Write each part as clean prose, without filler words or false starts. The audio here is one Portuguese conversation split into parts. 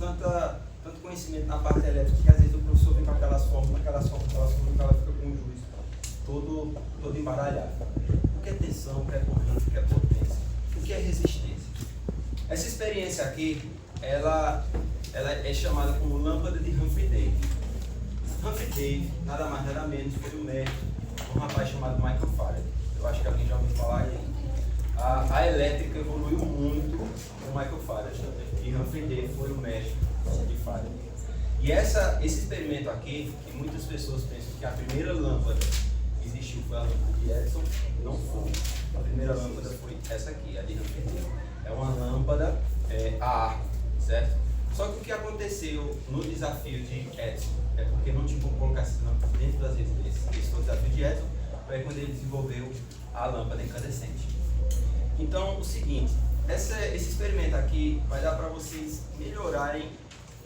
tanto conhecimento na parte elétrica que às vezes o professor vem com aquelas fórmulas, ela fica com o juiz todo embaralhado. O que é tensão, o que é corrente, o que é potência, o que é resistência. Essa experiência aqui, ela é chamada como lâmpada de Humphrey Davy. Humphrey Davy, nada mais nada menos, foi um mestre, um rapaz chamado Michael Faraday. Eu acho que alguém já ouviu falar aí. A elétrica evoluiu muito com Michael Faraday. E Humphrey Davy foi o mestre de Faraday. E esse experimento aqui, que muitas pessoas pensam que a primeira lâmpada que existiu foi a lâmpada de Edison, não foi. A primeira lâmpada foi essa aqui, a de Humphrey Davy. É uma lâmpada a arco, certo? Só que o que aconteceu no desafio de Edison é porque não tinha como colocar essa lâmpada dentro das residências. Esse foi o desafio de Edison, foi quando ele desenvolveu a lâmpada incandescente. Então, o seguinte, esse experimento aqui vai dar para vocês melhorarem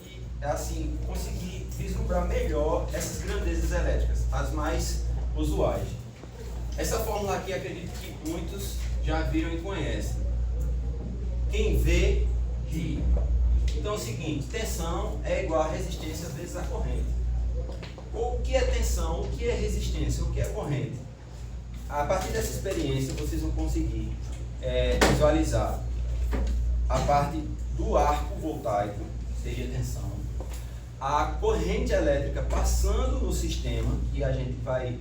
e, assim, conseguir vislumbrar melhor essas grandezas elétricas, as mais usuais. Essa fórmula aqui, acredito que muitos já viram e conhecem. Quem vê, ri. Então é o seguinte, tensão é igual a resistência vezes a corrente. O que é tensão, o que é resistência, o que é corrente? A partir dessa experiência vocês vão conseguir visualizar a parte do arco voltaico, seja tensão, a corrente elétrica passando no sistema, que a gente vai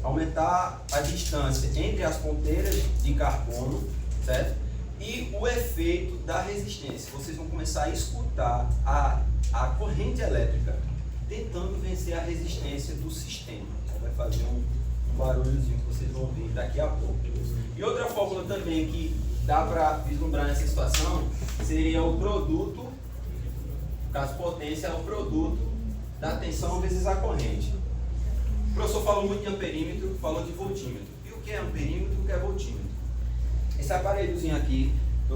aumentar a distância entre as ponteiras de carbono, certo? E o efeito da resistência. Vocês vão começar a escutar a corrente elétrica tentando vencer a resistência do sistema. Vai fazer um barulhozinho que vocês vão ouvir daqui a pouco. E outra fórmula também que dá para vislumbrar nessa situação seria o produto, no caso potência, é o produto da tensão vezes a corrente. O professor falou muito de amperímetro, falou de voltímetro. E o que é amperímetro e o que é voltímetro? Esse aparelhozinho aqui, que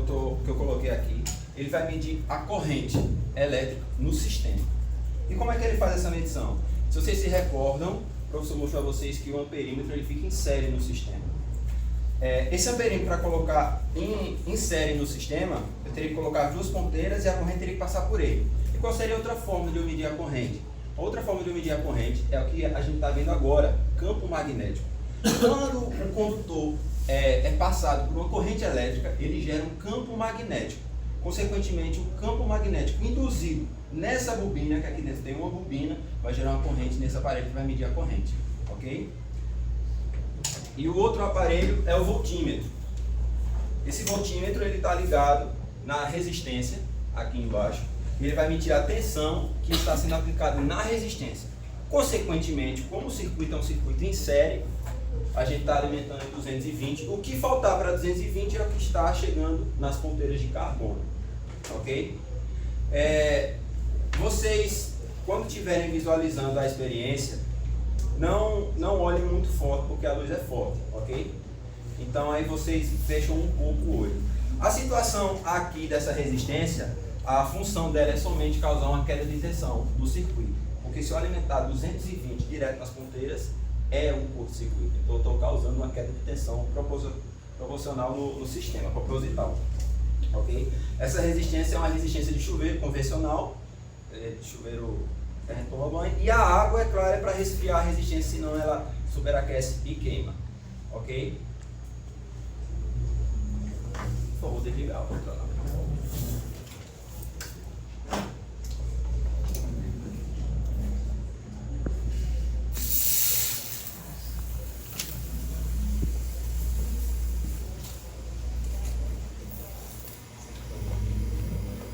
eu coloquei aqui, ele vai medir a corrente elétrica no sistema. E como é que ele faz essa medição? Se vocês se recordam, o professor mostrou a vocês que o amperímetro ele fica em série no sistema. Esse amperímetro, para colocar em série no sistema, eu teria que colocar as duas ponteiras e a corrente teria que passar por ele. E qual seria outra forma de eu medir a corrente? Outra forma de eu medir a corrente é o que a gente está vendo agora, campo magnético. Quando o condutor é passado por uma corrente elétrica, ele gera um campo magnético. Consequentemente, o campo magnético induzido nessa bobina, que aqui dentro tem uma bobina, vai gerar uma corrente nesse aparelho que vai medir a corrente. Ok? E o outro aparelho é o voltímetro. Esse voltímetro está ligado na resistência, aqui embaixo, e ele vai medir a tensão que está sendo aplicada na resistência. Consequentemente, como o circuito é um circuito em série, a gente está alimentando em 220. O que faltar para 220 é o que está chegando nas ponteiras de carbono. Ok? Vocês, quando estiverem visualizando a experiência, não olhem muito forte, porque a luz é forte. Ok? Então aí vocês fecham um pouco o olho. A situação aqui dessa resistência, a função dela é somente causar uma queda de tensão do circuito. Porque se eu alimentar 220 direto nas ponteiras, é um curto-circuito. Então eu estou causando uma queda de tensão proporcional no sistema, proposital. Ok? Essa resistência é uma resistência de chuveiro convencional, de chuveiro que a gente toma banho, e a água, é claro, é para resfriar a resistência, senão ela superaquece e queima. Ok? Por favor, desligar o controlador.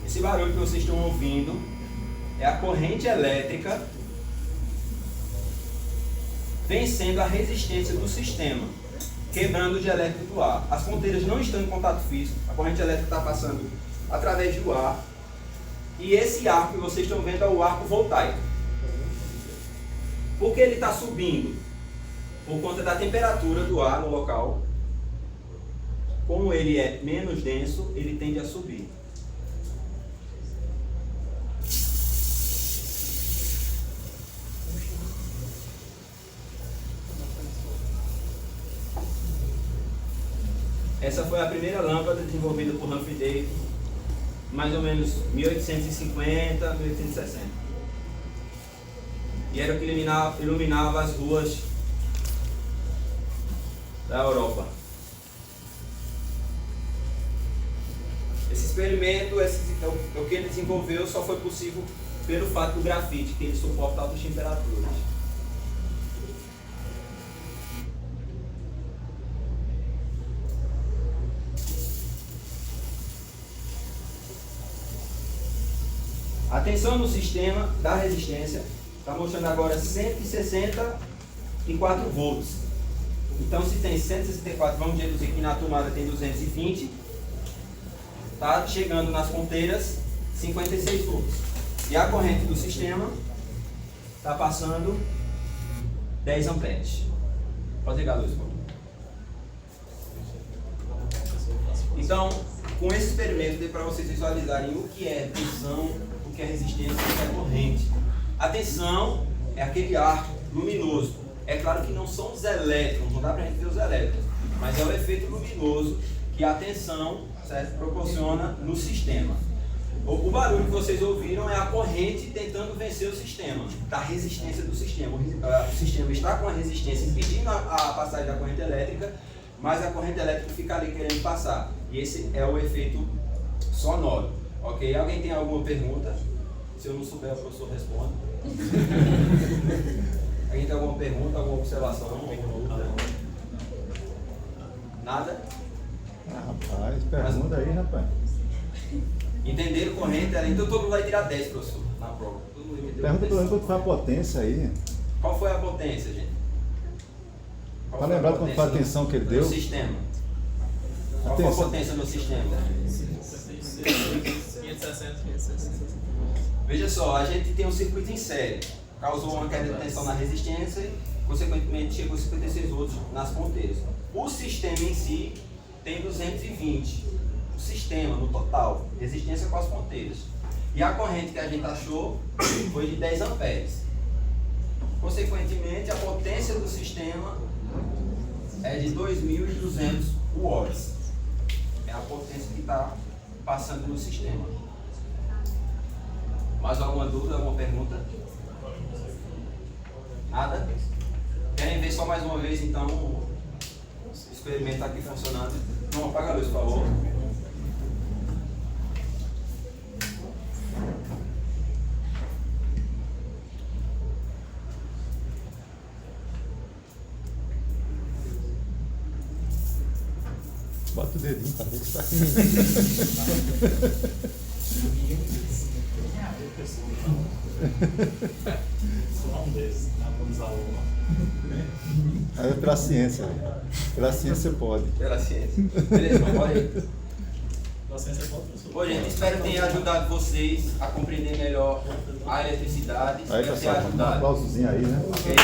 Esse barulho que vocês estão ouvindo é a corrente elétrica vencendo a resistência do sistema, quebrando o dielétrico do ar. As ponteiras não estão em contato físico, a corrente elétrica está passando através do ar, e esse arco que vocês estão vendo é o arco voltaico. Por que ele está subindo? Por conta da temperatura do ar no local. Como ele é menos denso, ele tende a subir. Essa foi a primeira lâmpada desenvolvida por Humphrey Davy mais ou menos 1850, 1860. E era o que iluminava as ruas da Europa. Esse experimento, o que ele desenvolveu, só foi possível pelo fato do grafite, que ele suporta altas temperaturas. A tensão no sistema da resistência está mostrando agora 164 volts. Então, se tem 164, vamos deduzir que na tomada tem 220, está chegando nas ponteiras 56 volts. E a corrente do sistema está passando 10 amperes. Pode ligar a luz, por favor. Então, com esse experimento, deu para vocês visualizarem o que é tensão, o que é resistência e o que é corrente. A tensão é aquele ar luminoso. É claro que não são os elétrons, não dá para a gente ver os elétrons, mas é o efeito luminoso que a tensão, certo, proporciona no sistema. O barulho que vocês ouviram é a corrente tentando vencer o sistema, da resistência do sistema. O sistema está com a resistência impedindo a passagem da corrente elétrica, mas a corrente elétrica fica ali querendo passar. E esse é o efeito sonoro. Ok? Alguém tem alguma pergunta? Se eu não souber, o professor responde. Alguém tem alguma pergunta, alguma observação? Alguma dúvida? Nada? Rapaz, pergunta aí, rapaz. Entenderam corrente? Então todo mundo vai tirar 10, professor, na prova. Todo mundo entendeu? Pergunta quanto foi a potência aí. Qual foi a potência, gente? Tá lembrado quanto foi a tensão que ele deu? No sistema. Qual foi a potência no sistema? 560. Veja só, a gente tem um circuito em série. Causou uma queda de tensão na resistência e, consequentemente, chegou a 56 volts nas ponteiras. O sistema em si tem 220. O sistema, no total, resistência com as ponteiras. E a corrente que a gente achou foi de 10 amperes. Consequentemente, a potência do sistema é de 2.200 watts. É a potência que está passando no sistema. Mais alguma dúvida, alguma pergunta? Nada? Querem ver só mais uma vez, então, o experimento aqui funcionando? Não, apaga a luz, por favor. Bota o dedinho para ver se tá. Só um desses, vamos a uma. É pela ciência. Pela ciência pode. Pela ciência. Beleza, então pode ir. Pela ciência pode, professor. Bom, gente, espero que tenha ajudado vocês a compreender melhor a eletricidade. Aí, Espero ter pessoal, um ajudado. aplausozinho aí, né? Ok?